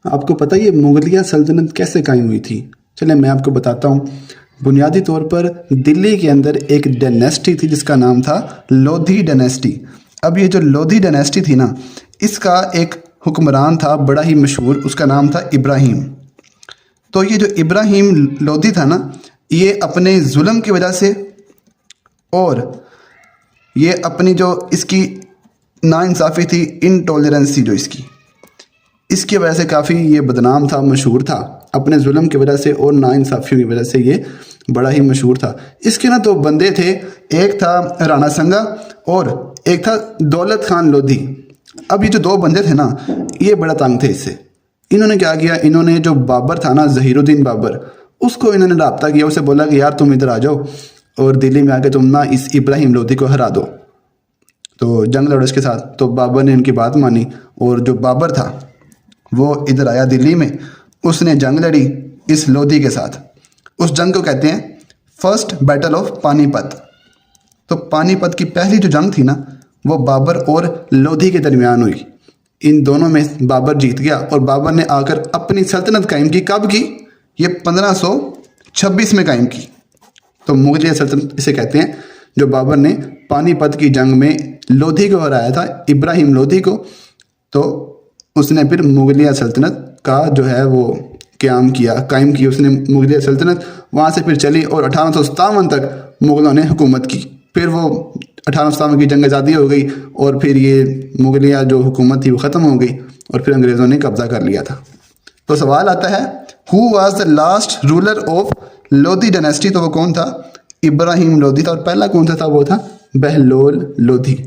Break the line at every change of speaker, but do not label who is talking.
आपको पता है ये मुगलिया सल्तनत कैसे कायम हुई थी? चलिए मैं आपको बताता हूँ। बुनियादी तौर पर दिल्ली के अंदर एक डायनेस्टी थी जिसका नाम था लोधी डायनेस्टी। अब ये जो लोधी डायनेस्टी थी ना, इसका एक हुक्मरान था बड़ा ही मशहूर, उसका नाम था इब्राहिम। तो ये जो इब्राहिम लोधी था ना, ये अपने जुल्म की वजह से और ये अपनी जो इसकी नाइंसाफ़ी थी, इनटॉलरेंसी जो इसकी वजह से काफ़ी ये बदनाम था, मशहूर था। अपने जुल्म की वजह से और नाइंसाफ़ी की वजह से ये बड़ा ही मशहूर था। इसके ना दो बंदे थे, एक था राणा संगा और एक था दौलत खान लोधी। अब ये जो दो बंदे थे ना, ये बड़ा तंग थे इससे। इन्होंने क्या किया, इन्होंने जो बाबर था ना, ज़हीरुद्दीन बाबर, उसको इन्होंने राब्ता किया, उसे बोला कि यार तुम इधर आ जाओ और दिल्ली में आके तुम ना इस इब्राहिम लोधी को हरा दो। तो जंग लड़ो इसके साथ। तो बाबर ने इनकी बात मानी और जो बाबर था वो इधर आया दिल्ली में, उसने जंग लड़ी इस लोधी के साथ। उस जंग को कहते हैं फर्स्ट बैटल ऑफ पानीपत। तो पानीपत की पहली जो जंग थी ना, वो बाबर और लोधी के दरमियान हुई। इन दोनों में बाबर जीत गया और बाबर ने आकर अपनी सल्तनत कायम की। कब की? ये 1526 में कायम की। तो मुगलिया सल्तनत इसे कहते हैं, जो बाबर ने पानीपत की जंग में लोधी को हराया था, इब्राहिम लोधी को। तो उसने फिर मुगलिया सल्तनत का जो है वो क़याम किया, कायम की उसने मुगलिया सल्तनत। वहाँ से फिर चली और 1857 तक मुग़लों ने हुकूमत की। फिर वो 1857 की जंग आज़ादी हो गई और फिर ये मुगलिया जो हुकूमत थी वो ख़त्म हो गई और फिर अंग्रेज़ों ने कब्ज़ा कर लिया था। तो सवाल आता है, who was the last ruler of Lodhi dynasty? तो वो कौन था? इब्राहिम लोधी था। और पहला कौन सा था? वो था बहलोल लोधी।